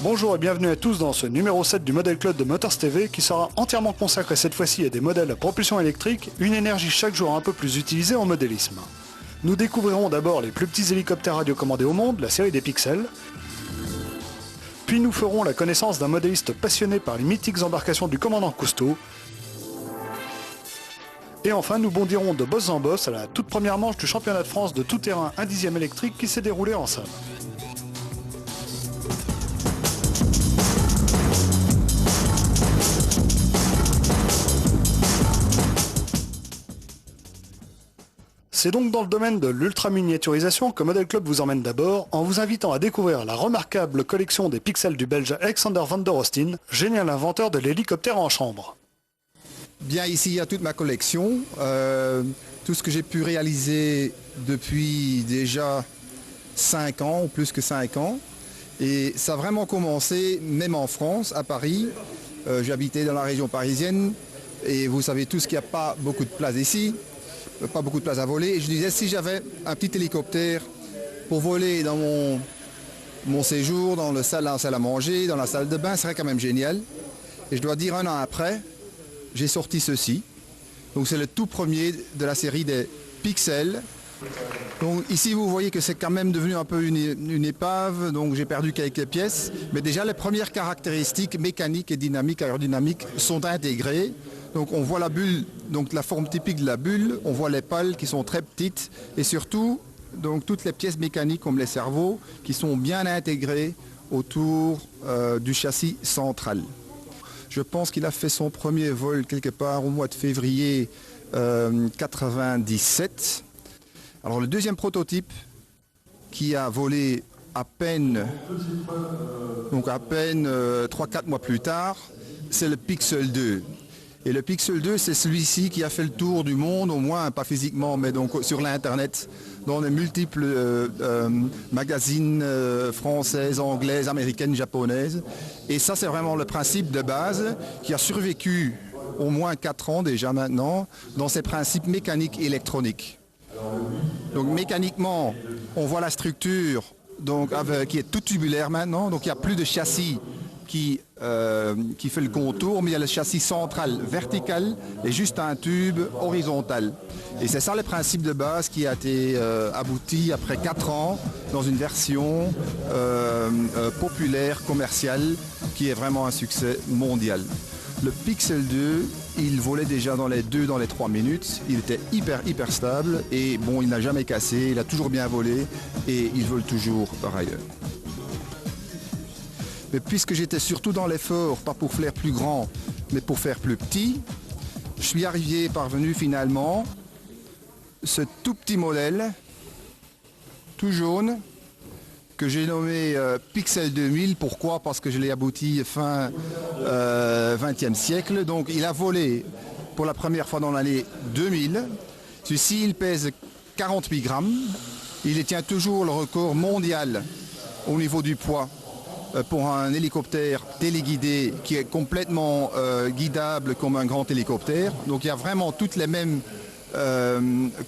Bonjour et bienvenue à tous dans ce numéro 7 du Model Club de Motors TV qui sera entièrement consacré cette fois-ci à des modèles à propulsion électrique, une énergie chaque jour un peu plus utilisée en modélisme. Nous découvrirons d'abord les plus petits hélicoptères radiocommandés au monde, la série des Pixels. Puis nous ferons la connaissance d'un modéliste passionné par les mythiques embarcations du commandant Cousteau. Et enfin, nous bondirons de boss en boss à la toute première manche du championnat de France de tout-terrain 1 dixième électrique qui s'est déroulé en salle. C'est donc dans le domaine de l'ultra-miniaturisation que Model Club vous emmène d'abord en vous invitant à découvrir la remarquable collection des Pixels du Belge Alexander van der Oostin, génial inventeur de l'hélicoptère en chambre. Bien, ici il y a toute ma collection, tout ce que j'ai pu réaliser depuis déjà 5 ans ou plus que 5 ans. Et ça a vraiment commencé même en France, à Paris. J'habitais dans la région parisienne et vous savez tous qu'il n'y a pas beaucoup de place ici. Pas beaucoup de place à voler. Et je disais, si j'avais un petit hélicoptère pour voler dans mon séjour, dans la salle à manger, dans la salle de bain, ce serait quand même génial. Et je dois dire, 1 an après, j'ai sorti ceci. Donc c'est le tout premier de la série des Pixels. Donc ici vous voyez que c'est quand même devenu un peu une épave, donc j'ai perdu quelques pièces. Mais déjà les premières caractéristiques mécaniques et dynamiques, aérodynamiques sont intégrées. Donc on voit la bulle, donc la forme typique de la bulle, on voit les pales qui sont très petites et surtout donc toutes les pièces mécaniques comme les cerveaux qui sont bien intégrées autour du châssis central. Je pense qu'il a fait son premier vol quelque part au mois de février 97. Alors le deuxième prototype qui a volé à peine 3-4 mois plus tard, c'est le Pixel 2. Et le Pixel 2, c'est celui-ci qui a fait le tour du monde, au moins pas physiquement, mais donc sur l'internet, dans les multiples magazines françaises, anglaises, américaines, japonaises. Et ça, c'est vraiment le principe de base qui a survécu au moins 4 ans déjà maintenant dans ses principes mécaniques et électroniques. Donc mécaniquement, on voit la structure donc, qui est toute tubulaire maintenant, donc il n'y a plus de châssis qui fait le contour, mais il y a le châssis central vertical et juste un tube horizontal. Et c'est ça le principe de base qui a été abouti après 4 ans dans une version populaire, commerciale, qui est vraiment un succès mondial. Le Pixel 2, il volait déjà dans les 3 minutes, il était hyper stable et bon, il n'a jamais cassé, il a toujours bien volé et il vole toujours par ailleurs. Mais puisque j'étais surtout dans l'effort, pas pour faire plus grand, mais pour faire plus petit, je suis parvenu finalement, ce tout petit modèle, tout jaune, que j'ai nommé Pixel 2000. Pourquoi? Parce que je l'ai abouti fin 20e siècle. Donc il a volé pour la première fois dans l'année 2000. Celui-ci, il pèse 48 grammes. Il détient toujours le record mondial au niveau du poids pour un hélicoptère téléguidé qui est complètement guidable comme un grand hélicoptère. Donc il y a vraiment toutes les mêmes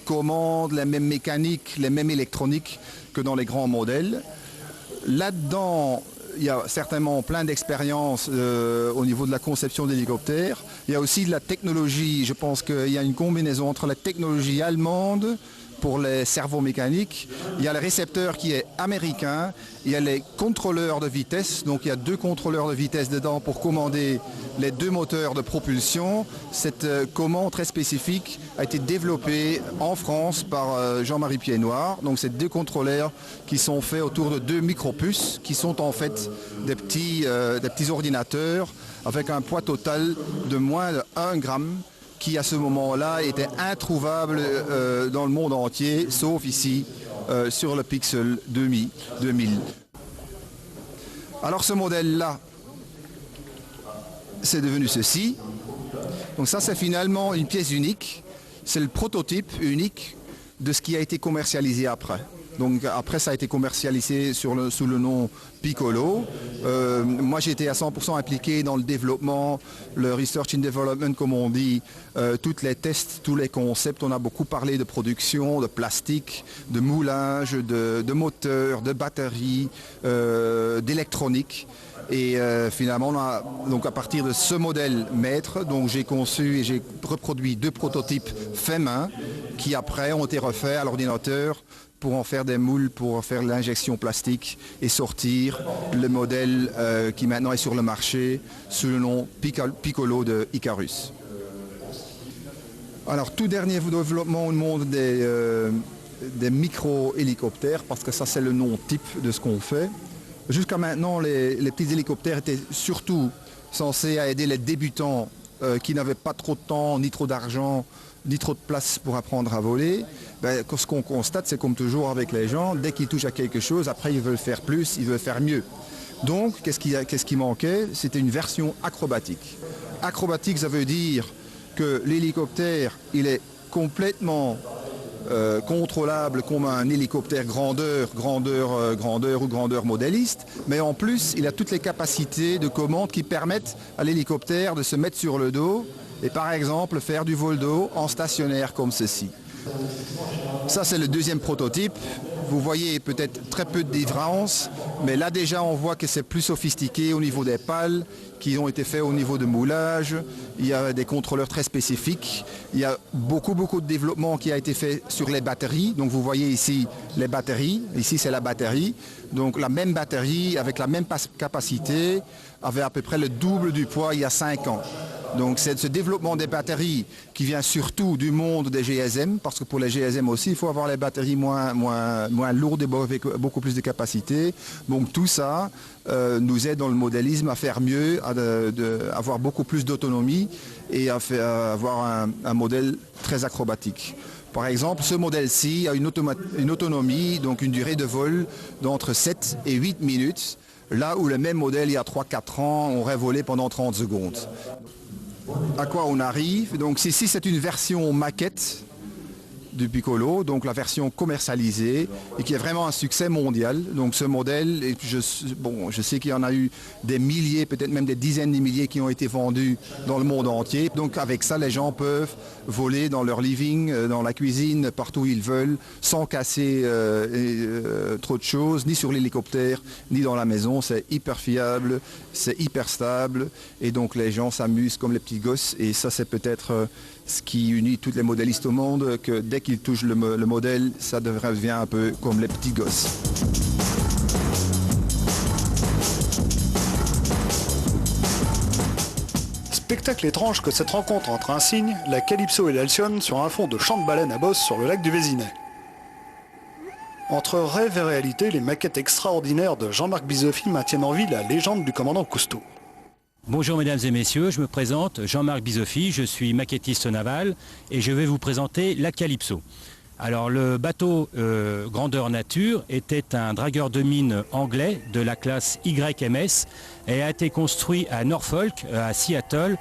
commandes, les mêmes mécaniques, les mêmes électroniques que dans les grands modèles. Là-dedans, il y a certainement plein d'expériences au niveau de la conception d'hélicoptères. Il y a aussi de la technologie. Je pense qu'il y a une combinaison entre la technologie allemande pour les cerveaux mécaniques. Il y a le récepteur qui est américain. Il y a les contrôleurs de vitesse. Donc il y a 2 contrôleurs de vitesse dedans pour commander les 2 moteurs de propulsion. Cette commande très spécifique a été développée en France par Jean-Marie Piednoir. Donc c'est 2 contrôleurs qui sont faits autour de 2 micropuces qui sont en fait des petits ordinateurs avec un poids total de moins de 1 gramme, qui à ce moment-là était introuvable dans le monde entier, sauf ici sur le Pixel 2000. Alors ce modèle-là, c'est devenu ceci. Donc ça, c'est finalement une pièce unique. C'est le prototype unique de ce qui a été commercialisé après. Donc après ça a été commercialisé sous le nom Piccolo. Moi j'ai été à 100% impliqué dans le développement, le research and development comme on dit, tous les tests, tous les concepts. On a beaucoup parlé de production, de plastique, de moulage, de moteurs, de batteries, d'électronique. Et finalement, donc à partir de ce modèle maître, donc j'ai conçu et j'ai reproduit 2 prototypes faits main qui après ont été refaits à l'ordinateur pour en faire des moules, pour faire l'injection plastique et sortir le modèle qui maintenant est sur le marché sous le nom Piccolo de Icarus. Alors tout dernier développement au monde des micro-hélicoptères, parce que ça c'est le nom type de ce qu'on fait. Jusqu'à maintenant, les petits hélicoptères étaient surtout censés aider les débutants qui n'avaient pas trop de temps, ni trop d'argent, ni trop de place pour apprendre à voler. Ce qu'on constate, c'est comme toujours avec les gens, dès qu'ils touchent à quelque chose, après ils veulent faire plus, ils veulent faire mieux. Donc, qu'est-ce qui manquait? C'était une version acrobatique. Acrobatique, ça veut dire que l'hélicoptère, il est complètement contrôlable comme un hélicoptère grandeur ou grandeur modéliste, mais en plus il a toutes les capacités de commande qui permettent à l'hélicoptère de se mettre sur le dos et par exemple faire du vol d'eau en stationnaire comme ceci. Ça c'est le deuxième prototype. Vous voyez peut-être très peu de différence, mais là déjà on voit que c'est plus sophistiqué au niveau des pales qui ont été faits au niveau de moulage. Il y a des contrôleurs très spécifiques. Il y a beaucoup de développement qui a été fait sur les batteries. Donc vous voyez ici les batteries. Ici c'est la batterie. Donc la même batterie avec la même capacité avait à peu près le double du poids il y a 5 ans. Donc c'est ce développement des batteries qui vient surtout du monde des GSM, parce que pour les GSM aussi, il faut avoir les batteries moins lourdes et avec beaucoup plus de capacité. Donc tout ça nous aide dans le modélisme à faire mieux, à avoir beaucoup plus d'autonomie et à avoir un modèle très acrobatique. Par exemple, ce modèle-ci a une autonomie, donc une durée de vol d'entre 7 et 8 minutes, là où le même modèle il y a 3-4 ans aurait volé pendant 30 secondes. À quoi on arrive? Donc ici c'est une version maquette du Piccolo, donc la version commercialisée et qui est vraiment un succès mondial. Donc ce modèle, et je sais qu'il y en a eu des milliers, peut-être même des dizaines de milliers qui ont été vendus dans le monde entier. Donc avec ça, les gens peuvent voler dans leur living, dans la cuisine, partout où ils veulent, sans casser trop de choses, ni sur l'hélicoptère, ni dans la maison. C'est hyper fiable, c'est hyper stable et donc les gens s'amusent comme les petits gosses et ça c'est peut-être ce qui unit tous les modélistes au monde, que dès qu'ils touchent le modèle, ça devient un peu comme les petits gosses. Spectacle étrange que cette rencontre entre un cygne, la Calypso et l'Alcyone sur un fond de champ de baleines à bosse sur le lac du Vésinet. Entre rêve et réalité, les maquettes extraordinaires de Jean-Marc Bizoffi maintiennent en vie la légende du commandant Cousteau. Bonjour mesdames et messieurs, je me présente Jean-Marc Bizoffi, je suis maquettiste naval et je vais vous présenter la Calypso. Alors le bateau grandeur nature était un dragueur de mine anglais de la classe YMS et a été construit à Norfolk, à Seattle.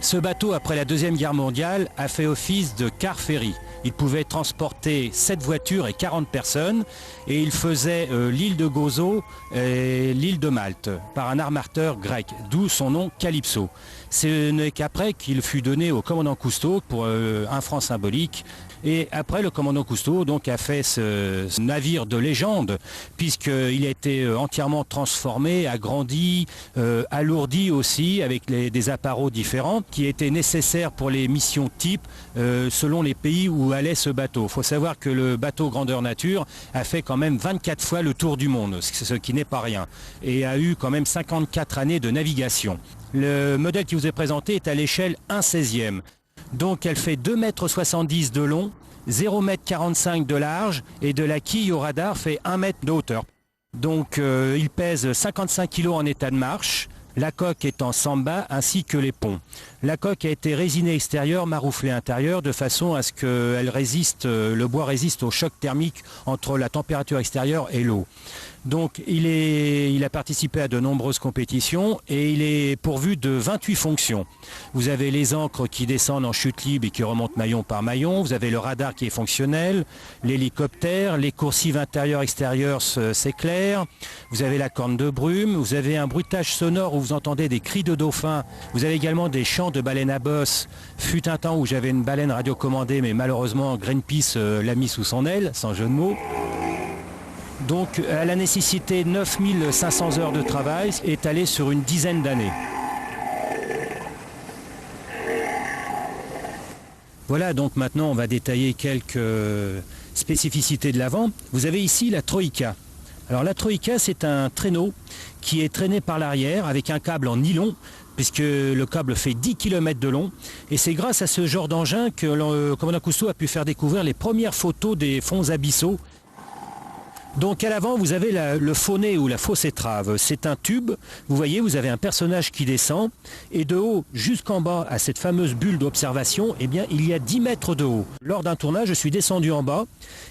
Ce bateau, après la Deuxième Guerre mondiale, a fait office de car ferry. Il pouvait transporter 7 voitures et 40 personnes et il faisait l'île de Gozo et l'île de Malte par un armateur grec, d'où son nom Calypso. Ce n'est qu'après qu'il fut donné au commandant Cousteau pour 1 franc symbolique. Et après, le commandant Cousteau donc, a fait ce navire de légende, puisqu'il a été entièrement transformé, agrandi, alourdi aussi, avec des appareils différents, qui étaient nécessaires pour les missions type, selon les pays où allait ce bateau. Il faut savoir que le bateau grandeur nature a fait quand même 24 fois le tour du monde, ce qui n'est pas rien, et a eu quand même 54 années de navigation. Le modèle qui vous est présenté est à l'échelle 1/16e. Donc elle fait 2,70 m de long, 0,45 m de large et de la quille au radar fait 1 m de hauteur. Donc il pèse 55 kg en état de marche, la coque est en samba ainsi que les ponts. La coque a été résinée extérieure, marouflée intérieure de façon à ce que le bois résiste au choc thermique entre la température extérieure et l'eau. Donc il a participé à de nombreuses compétitions et il est pourvu de 28 fonctions. Vous avez les ancres qui descendent en chute libre et qui remontent maillon par maillon. Vous avez le radar qui est fonctionnel, l'hélicoptère, les coursives intérieures-extérieures s'éclairent. Vous avez la corne de brume, vous avez un bruitage sonore où vous entendez des cris de dauphins. Vous avez également des chants de baleines à bosse. Fut un temps où j'avais une baleine radiocommandée, mais malheureusement Greenpeace l'a mis sous son aile, sans jeu de mots. Donc elle a nécessité 9500 heures de travail, étalées sur une dizaine d'années. Voilà, donc maintenant on va détailler quelques spécificités de l'avant. Vous avez ici la Troïka. Alors la Troïka, c'est un traîneau qui est traîné par l'arrière avec un câble en nylon, puisque le câble fait 10 km de long. Et c'est grâce à ce genre d'engin que le commandant Cousteau a pu faire découvrir les premières photos des fonds abyssaux. Donc à l'avant, vous avez le faunet ou la fausse étrave. C'est un tube, vous voyez, vous avez un personnage qui descend, et de haut jusqu'en bas, à cette fameuse bulle d'observation, eh bien, il y a 10 mètres de haut. Lors d'un tournage, je suis descendu en bas.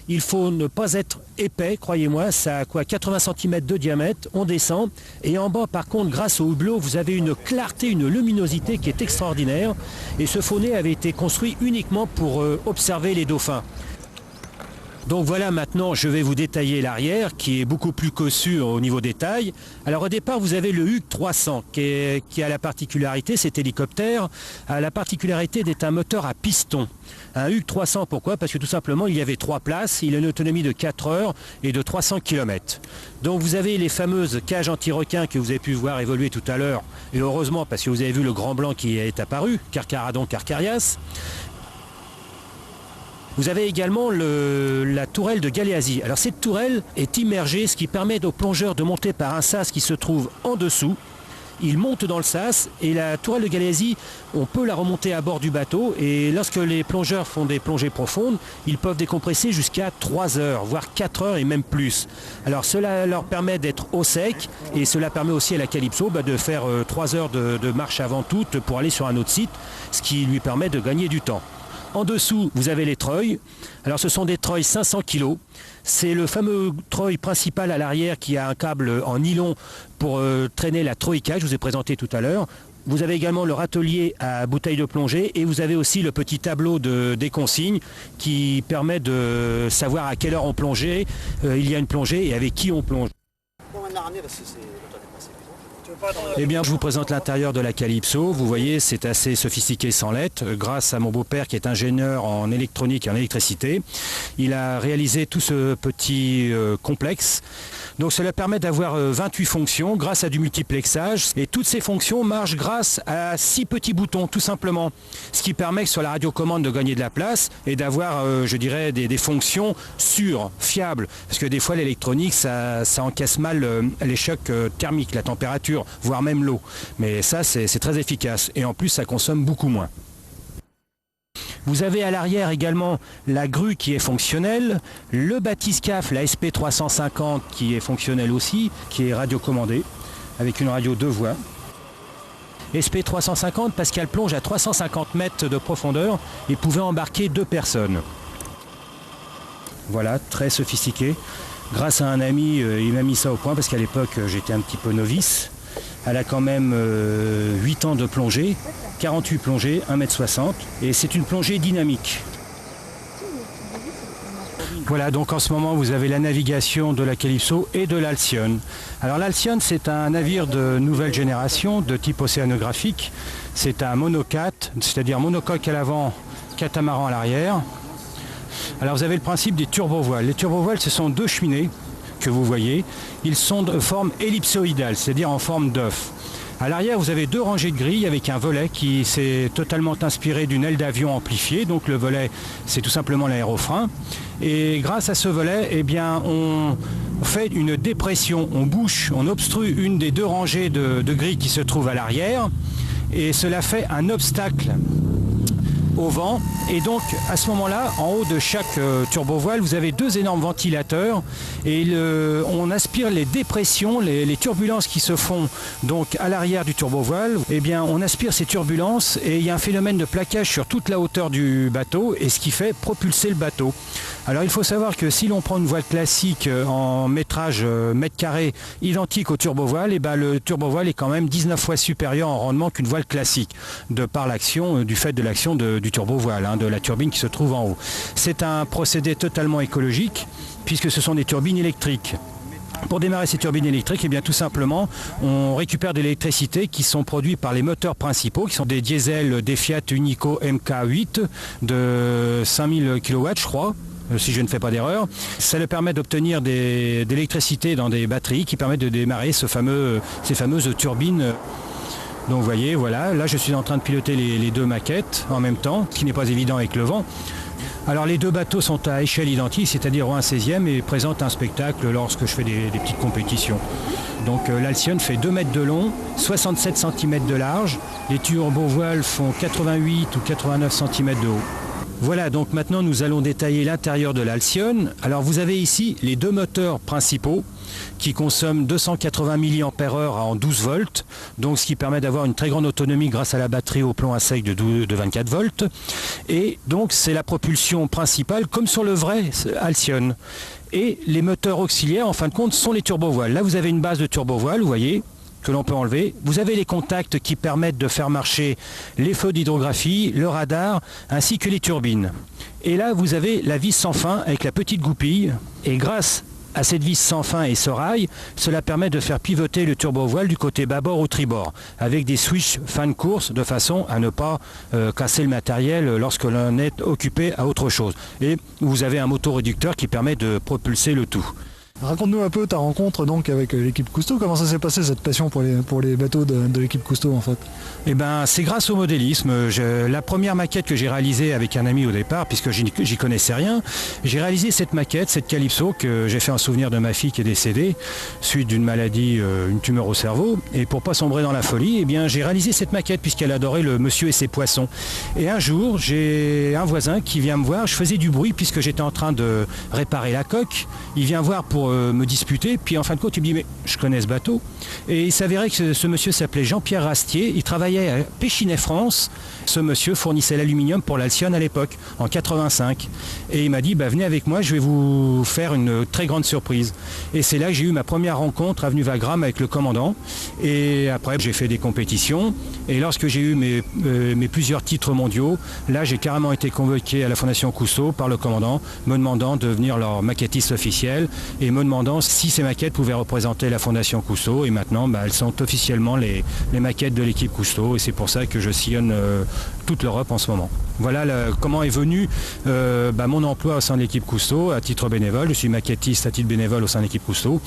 Il faut ne pas être épais, croyez-moi, ça a 80 cm de diamètre, on descend, et en bas, par contre, grâce au hublot, vous avez une clarté, une luminosité qui est extraordinaire, et ce faunet avait été construit uniquement pour observer les dauphins. Donc voilà, maintenant je vais vous détailler l'arrière qui est beaucoup plus cossu au niveau des tailles. Alors au départ vous avez le HUC 300 qui a la particularité, cet hélicoptère a la particularité d'être un moteur à piston. Un HUC 300, pourquoi? Parce que tout simplement il y avait 3 places, il a une autonomie de 4 heures et de 300 km. Donc vous avez les fameuses cages anti-requins que vous avez pu voir évoluer tout à l'heure, et heureusement parce que vous avez vu le grand blanc qui est apparu, Carcharadon carcharias. Vous avez également la tourelle de Galeazzi. Alors cette tourelle est immergée, ce qui permet aux plongeurs de monter par un sas qui se trouve en dessous. Ils montent dans le sas et la tourelle de Galeazzi, on peut la remonter à bord du bateau, et lorsque les plongeurs font des plongées profondes, ils peuvent décompresser jusqu'à 3 heures, voire 4 heures et même plus. Alors cela leur permet d'être au sec, et cela permet aussi à la Calypso de faire 3 heures de marche avant toute pour aller sur un autre site, ce qui lui permet de gagner du temps. En dessous, vous avez les treuils. Alors ce sont des treuils 500 kg. C'est le fameux treuil principal à l'arrière qui a un câble en nylon pour traîner la Troïka, je vous ai présenté tout à l'heure. Vous avez également le râtelier à bouteille de plongée, et vous avez aussi le petit tableau des consignes qui permet de savoir à quelle heure on plongeait, il y a une plongée et avec qui on plonge. Eh bien, je vous présente l'intérieur de la Calypso. Vous voyez, c'est assez sophistiqué sans lettres. Grâce à mon beau-père qui est ingénieur en électronique et en électricité, il a réalisé tout ce petit complexe. Donc cela permet d'avoir 28 fonctions grâce à du multiplexage. Et toutes ces fonctions marchent grâce à 6 petits boutons, tout simplement. Ce qui permet sur la radiocommande de gagner de la place et d'avoir, je dirais, des fonctions sûres, fiables. Parce que des fois, l'électronique, ça encaisse mal les chocs thermiques, la température, voire même l'eau. Mais ça, c'est très efficace. Et en plus, ça consomme beaucoup moins. Vous avez à l'arrière également la grue qui est fonctionnelle, le bathyscaphe, la SP350 qui est fonctionnelle aussi, qui est radiocommandée, avec une radio 2 voies. SP350 parce qu'elle plonge à 350 mètres de profondeur et pouvait embarquer 2 personnes. Voilà, très sophistiqué. Grâce à un ami, il m'a mis ça au point parce qu'à l'époque j'étais un petit peu novice. Elle a quand même 8 ans de plongée, 48 plongées, 1,60 m, et c'est une plongée dynamique. Voilà, donc en ce moment vous avez la navigation de la Calypso et de l'Alcyon. Alors l'Alcyon, c'est un navire de nouvelle génération, de type océanographique. C'est un monocat, c'est-à-dire monocoque à l'avant, catamaran à l'arrière. Alors vous avez le principe des turbovoiles. Les turbovoiles, ce sont 2 cheminées que vous voyez. Ils sont de forme ellipsoïdale, c'est-à-dire en forme d'œuf. À l'arrière, vous avez 2 rangées de grilles avec un volet qui s'est totalement inspiré d'une aile d'avion amplifiée. Donc le volet, c'est tout simplement l'aérofrein. Et grâce à ce volet, eh bien, on fait une dépression, on bouche, on obstrue une des 2 rangées de grilles qui se trouvent à l'arrière. Et cela fait un obstacle au vent. Et donc à ce moment-là, en haut de chaque turbovoile, vous avez deux énormes ventilateurs et on aspire les dépressions, les turbulences qui se font donc à l'arrière du turbovoile. Eh bien, on aspire ces turbulences et il y a un phénomène de plaquage sur toute la hauteur du bateau et ce qui fait propulser le bateau. Alors il faut savoir que si l'on prend une voile classique en métrage mètre carré identique au turbovoile, eh ben, le turbovoile est quand même 19 fois supérieur en rendement qu'une voile classique, de par l'action, du fait de l'action du turbovoile, de la turbine qui se trouve en haut. C'est un procédé totalement écologique puisque ce sont des turbines électriques. Pour démarrer ces turbines électriques, eh bien, tout simplement, on récupère de l'électricité qui sont produits par les moteurs principaux, qui sont des diesels, des Fiat Unico MK8 de 5000 kW, je crois, si je ne fais pas d'erreur. Ça leur permet d'obtenir de l'électricité dans des batteries qui permettent de démarrer ces fameuses turbines. Donc vous voyez, voilà, là je suis en train de piloter les deux maquettes en même temps, ce qui n'est pas évident avec le vent. Alors les deux bateaux sont à échelle identique, c'est-à-dire au 1/16e et présentent un spectacle lorsque je fais des petites compétitions. Donc l'Alcyon fait 2 mètres de long, 67 cm de large, les turbovoiles font 88 ou 89 cm de haut. Voilà, donc maintenant nous allons détailler l'intérieur de l'Alcyon. Alors vous avez ici les deux moteurs principaux qui consomment 280 mAh en 12 volts, donc ce qui permet d'avoir une très grande autonomie grâce à la batterie au plomb à sec de 24 volts. Et donc c'est la propulsion principale comme sur le vrai Alcyon. Et les moteurs auxiliaires en fin de compte sont les turbovoiles. Là vous avez une base de turbovoile, vous voyez, que l'on peut enlever. Vous avez les contacts qui permettent de faire marcher les feux d'hydrographie, le radar, ainsi que les turbines. Et là, vous avez la vis sans fin avec la petite goupille. Et grâce à cette vis sans fin et ce rail, cela permet de faire pivoter le turbovoile du côté bâbord ou tribord, avec des switches fin de course, de façon à ne pas casser le matériel lorsque l'on est occupé à autre chose. Et vous avez un motoréducteur qui permet de propulser le tout. Raconte-nous un peu ta rencontre donc avec l'équipe Cousteau. Comment ça s'est passé cette passion pour les bateaux de l'équipe Cousteau en fait? Eh ben, c'est grâce au modélisme. La première maquette que j'ai réalisée avec un ami au départ, puisque j'y connaissais rien, j'ai réalisé cette maquette, cette Calypso, que j'ai fait en souvenir de ma fille qui est décédée suite d'une maladie, une tumeur au cerveau. Et pour pas sombrer dans la folie, eh bien, j'ai réalisé cette maquette puisqu'elle adorait le monsieur et ses poissons. Et un jour, j'ai un voisin qui vient me voir. Je faisais du bruit puisque j'étais en train de réparer la coque. Il vient voir pour me disputer, puis en fin de compte il me dit mais je connais ce bateau, et il s'avérait que ce monsieur s'appelait Jean-Pierre Rastier, il travaillait à Péchinet France. Ce monsieur fournissait l'aluminium pour l'Alcyon à l'époque, en 85, et il m'a dit venez avec moi, je vais vous faire une très grande surprise. Et c'est là que j'ai eu ma première rencontre avenue Wagram avec le commandant, et après j'ai fait des compétitions, et lorsque j'ai eu mes plusieurs titres mondiaux, là j'ai carrément été convoqué à la Fondation Cousteau par le commandant, me demandant de devenir leur maquettiste officiel et me demandant si ces maquettes pouvaient représenter la Fondation Cousteau. Et maintenant elles sont officiellement les maquettes de l'équipe Cousteau, et c'est pour ça que je sillonne toute l'Europe en ce moment. Voilà comment est venu mon emploi au sein de l'équipe Cousteau à titre bénévole. Je suis maquettiste à titre bénévole au sein de l'équipe Cousteau.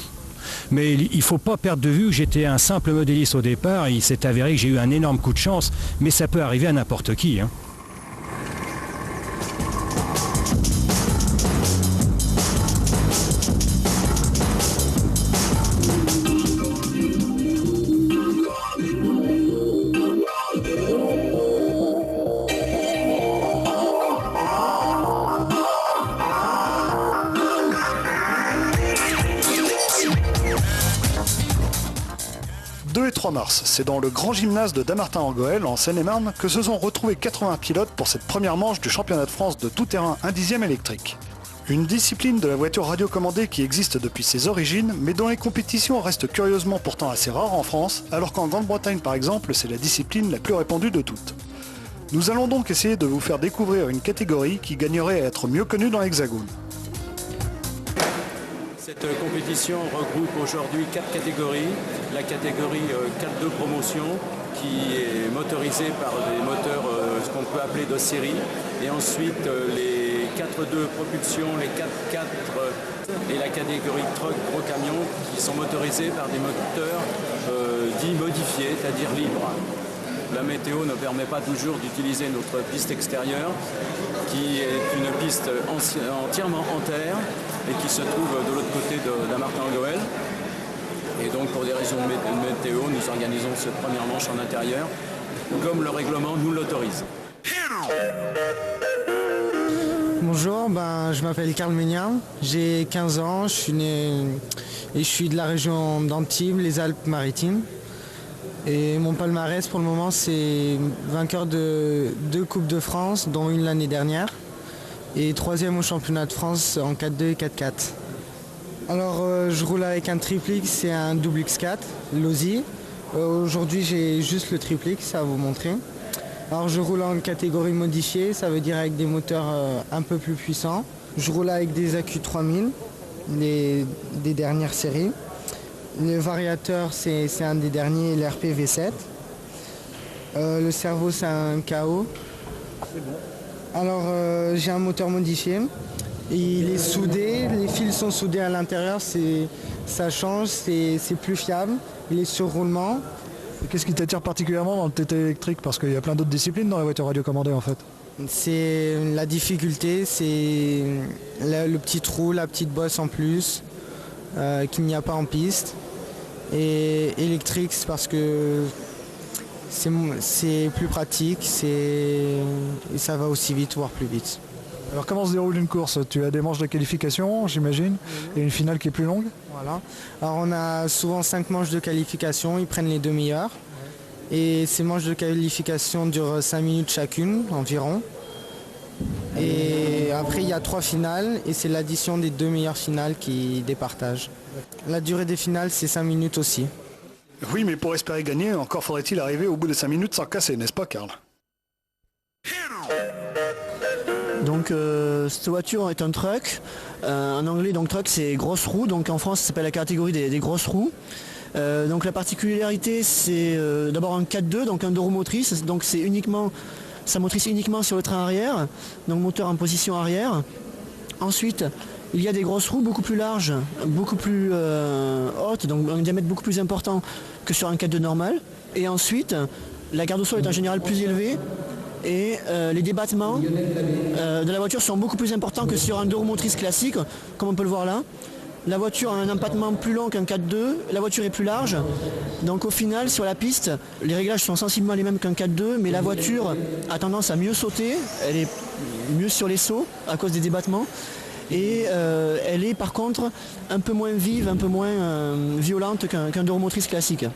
Mais il ne faut pas perdre de vue que j'étais un simple modéliste au départ. Il s'est avéré que j'ai eu un énorme coup de chance, mais ça peut arriver à n'importe qui. Le 3 mars, c'est dans le grand gymnase de Dammartin-en-Gohelle, en Seine-et-Marne, que se sont retrouvés 80 pilotes pour cette première manche du championnat de France de tout-terrain 1/10e électrique. Une discipline de la voiture radiocommandée qui existe depuis ses origines, mais dont les compétitions restent curieusement pourtant assez rares en France, alors qu'en Grande-Bretagne par exemple, c'est la discipline la plus répandue de toutes. Nous allons donc essayer de vous faire découvrir une catégorie qui gagnerait à être mieux connue dans l'Hexagone. Cette compétition regroupe aujourd'hui 4 catégories. La catégorie 4-2 promotion qui est motorisée par des moteurs ce qu'on peut appeler de série. Et ensuite les 4-2 propulsion, les 4-4 et la catégorie truck gros camion qui sont motorisés par des moteurs dits modifiés, c'est-à-dire libres. La météo ne permet pas toujours d'utiliser notre piste extérieure qui est une piste entièrement en terre et qui se trouve de l'autre côté de Dammartin-en-Gohelle. Et donc pour des raisons de météo, nous organisons cette première manche en intérieur comme le règlement nous l'autorise. Bonjour, je m'appelle Karl Méniard, j'ai 15 ans, je suis né et je suis de la région d'Antibes, les Alpes-Maritimes. Et mon palmarès pour le moment c'est vainqueur de 2 Coupes de France, dont une l'année dernière, et 3e au championnat de France en 4-2 et 4-4. Alors je roule avec un triple-X, c'est un double X4, l'Aussie. Aujourd'hui j'ai juste le triple-X à vous montrer. Alors je roule en catégorie modifiée, ça veut dire avec des moteurs un peu plus puissants. Je roule avec des AQ 3000, des dernières séries. Le variateur c'est un des derniers, l'RP V7. Le servo c'est un KO. Alors j'ai un moteur modifié. Il est soudé, les fils sont soudés à l'intérieur, ça change, c'est plus fiable. Il est sur roulement. Qu'est-ce qui t'attire particulièrement dans le TT électrique? Parce qu'il y a plein d'autres disciplines dans la voiture radiocommandée en fait. C'est la difficulté, c'est le petit trou, la petite bosse en plus, qu'il n'y a pas en piste. Et électrique, c'est parce que c'est plus pratique et ça va aussi vite, voire plus vite. Alors comment se déroule une course? Tu as des manches de qualification, j'imagine, et une finale qui est plus longue? Voilà. Alors on a souvent 5 manches de qualification, ils prennent les 2 meilleurs. Et ces manches de qualification durent 5 minutes chacune environ. Et après il y a 3 finales et c'est l'addition des 2 meilleures finales qui départagent. La durée des finales c'est 5 minutes aussi. Oui, mais pour espérer gagner, encore faudrait-il arriver au bout de 5 minutes sans casser, n'est-ce pas Karl? Donc cette voiture est un truck. En anglais donc truck c'est grosse roue, donc en France ça s'appelle la catégorie des grosses roues. Donc la particularité c'est d'abord un 4-2, donc un 2 roues motrices, donc ça motrice uniquement sur le train arrière, donc moteur en position arrière. Ensuite il y a des grosses roues beaucoup plus larges, beaucoup plus hautes, donc un diamètre beaucoup plus important que sur un 4-2 normal. Et ensuite la garde au sol est en général plus élevée. Et les débattements de la voiture sont beaucoup plus importants que sur un 2 roues motrices classique, comme on peut le voir là. La voiture a un empattement plus long qu'un 4-2, la voiture est plus large. Donc au final, sur la piste, les réglages sont sensiblement les mêmes qu'un 4-2, mais la voiture a tendance à mieux sauter, elle est mieux sur les sauts à cause des débattements. Et elle est par contre un peu moins vive, un peu moins violente qu'un 2 roues motrices classique.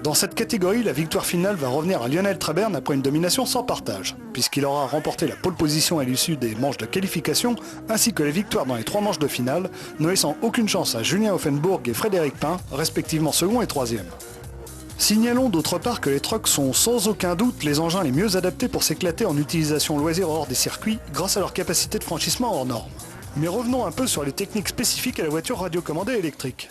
Dans cette catégorie, la victoire finale va revenir à Lionel Traberne après une domination sans partage, puisqu'il aura remporté la pole position à l'issue des manches de qualification, ainsi que les victoires dans les 3 manches de finale, ne laissant aucune chance à Julien Offenbourg et Frédéric Pin, respectivement second et 3e. Signalons d'autre part que les trucks sont sans aucun doute les engins les mieux adaptés pour s'éclater en utilisation loisir hors des circuits, grâce à leur capacité de franchissement hors normes. Mais revenons un peu sur les techniques spécifiques à la voiture radiocommandée électrique.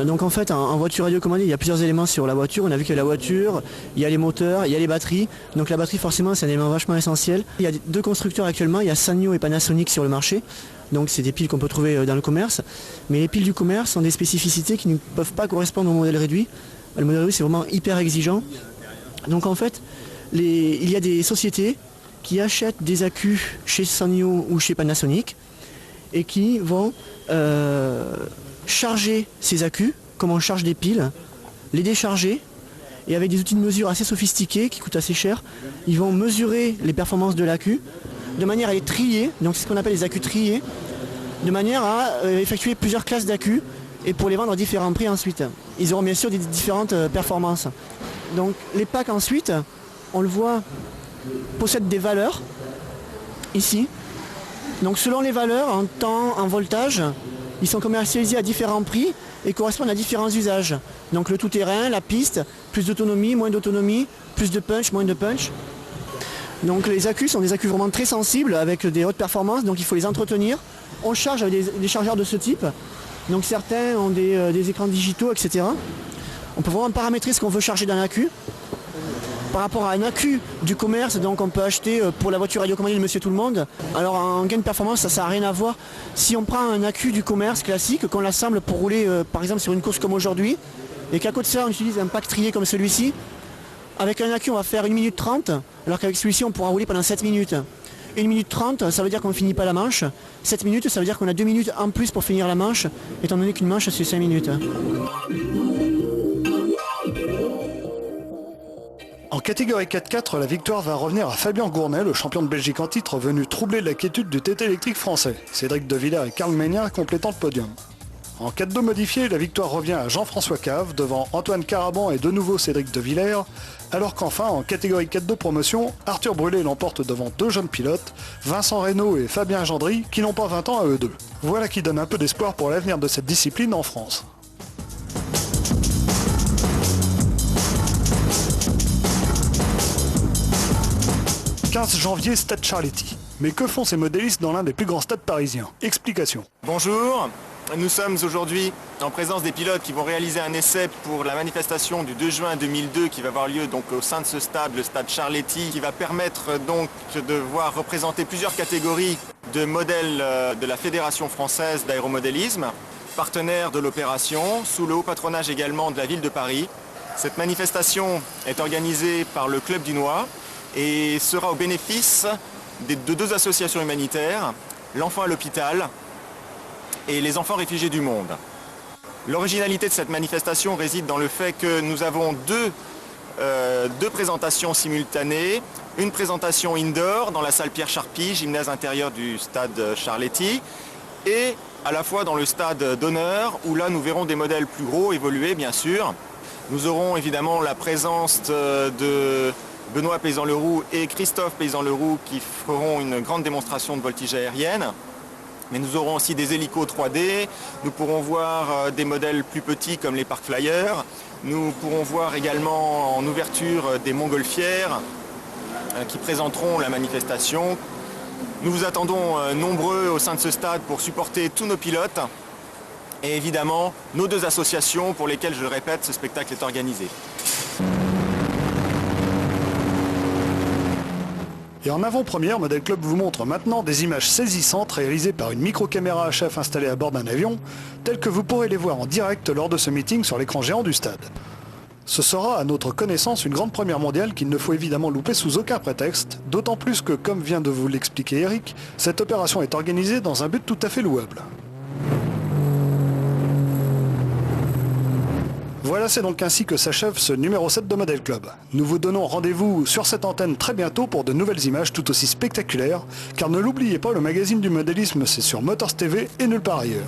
Donc en fait en voiture radiocommandée il y a plusieurs éléments sur la voiture. On a vu qu'il y a la voiture, il y a les moteurs, il y a les batteries. Donc la batterie forcément c'est un élément vachement essentiel. Il y a 2 constructeurs actuellement, il y a Sanyo et Panasonic sur le marché. Donc c'est des piles qu'on peut trouver dans le commerce. Mais les piles du commerce ont des spécificités qui ne peuvent pas correspondre au modèle réduit. Le modèle réduit c'est vraiment hyper exigeant. Donc en fait il y a des sociétés qui achètent des accus chez Sanyo ou chez Panasonic et qui vont charger ces accus, comme on charge des piles, les décharger, et avec des outils de mesure assez sophistiqués qui coûtent assez cher, ils vont mesurer les performances de l'accu de manière à les trier, donc c'est ce qu'on appelle les accus triés, de manière à effectuer plusieurs classes d'accus et pour les vendre à différents prix ensuite. Ils auront bien sûr des différentes performances. Donc les packs ensuite, on le voit, possèdent des valeurs, ici. Donc selon les valeurs, en temps, en voltage, ils sont commercialisés à différents prix et correspondent à différents usages. Donc le tout-terrain, la piste, plus d'autonomie, moins d'autonomie, plus de punch, moins de punch. Donc les accus sont des accus vraiment très sensibles avec des hautes performances, donc il faut les entretenir. On charge avec des chargeurs de ce type. Donc certains ont des écrans digitaux, etc. On peut vraiment paramétrer ce qu'on veut charger d'un accu. Par rapport à un accu du commerce, donc on peut acheter pour la voiture radiocommandée de Monsieur Tout-le-Monde. Alors en gain de performance, ça n'a rien à voir. Si on prend un accu du commerce classique, qu'on l'assemble pour rouler par exemple sur une course comme aujourd'hui, et qu'à côté de ça on utilise un pack trié comme celui-ci, avec un accu on va faire 1 minute 30, alors qu'avec celui-ci on pourra rouler pendant 7 minutes. 1 minute 30, ça veut dire qu'on ne finit pas la manche. 7 minutes, ça veut dire qu'on a 2 minutes en plus pour finir la manche, étant donné qu'une manche c'est 5 minutes. catégorie 4x4, la victoire va revenir à Fabien Gournay, le champion de Belgique en titre, venu troubler la quiétude du TT électrique français. Cédric De Villers et Karl Ménien complétant le podium. En 4-2 modifié, la victoire revient à Jean-François Cave, devant Antoine Caraban et de nouveau Cédric De Villers, alors qu'enfin, en catégorie 4-2 promotion, Arthur Brûlé l'emporte devant deux jeunes pilotes, Vincent Reynaud et Fabien Gendry, qui n'ont pas 20 ans à eux deux. Voilà qui donne un peu d'espoir pour l'avenir de cette discipline en France. « 15 janvier, Stade Charletti. Mais que font ces modélistes dans l'un des plus grands stades parisiens? Explication. Bonjour, nous sommes aujourd'hui en présence des pilotes qui vont réaliser un essai pour la manifestation du 2 juin 2002 qui va avoir lieu donc au sein de ce stade, le stade Charletti, qui va permettre donc de voir représenter plusieurs catégories de modèles de la Fédération française d'aéromodélisme, partenaire de l'opération, sous le haut patronage également de la ville de Paris. Cette manifestation est organisée par le Club du Noir et sera au bénéfice de deux associations humanitaires, l'Enfant à l'hôpital et les enfants réfugiés du monde. L'originalité de cette manifestation réside dans le fait que nous avons deux présentations simultanées, une présentation indoor dans la salle Pierre Charpie, gymnase intérieur du stade Charletti, et à la fois dans le stade d'honneur où là nous verrons des modèles plus gros évoluer bien sûr. Nous aurons évidemment la présence de Benoît Paysan-Leroux et Christophe Paysan-Leroux qui feront une grande démonstration de voltige aérienne. Mais nous aurons aussi des hélicos 3D, nous pourrons voir des modèles plus petits comme les Park Flyers, nous pourrons voir également en ouverture des montgolfières qui présenteront la manifestation. Nous vous attendons nombreux au sein de ce stade pour supporter tous nos pilotes et évidemment nos deux associations pour lesquelles, je le répète, ce spectacle est organisé. Et en avant-première, Model Club vous montre maintenant des images saisissantes réalisées par une micro-caméra HF installée à bord d'un avion, telles que vous pourrez les voir en direct lors de ce meeting sur l'écran géant du stade. Ce sera, à notre connaissance, une grande première mondiale qu'il ne faut évidemment louper sous aucun prétexte, d'autant plus que, comme vient de vous l'expliquer Eric, cette opération est organisée dans un but tout à fait louable. Voilà, c'est donc ainsi que s'achève ce numéro 7 de Model Club. Nous vous donnons rendez-vous sur cette antenne très bientôt pour de nouvelles images tout aussi spectaculaires, car ne l'oubliez pas, le magazine du modélisme c'est sur Motors TV et nulle part ailleurs.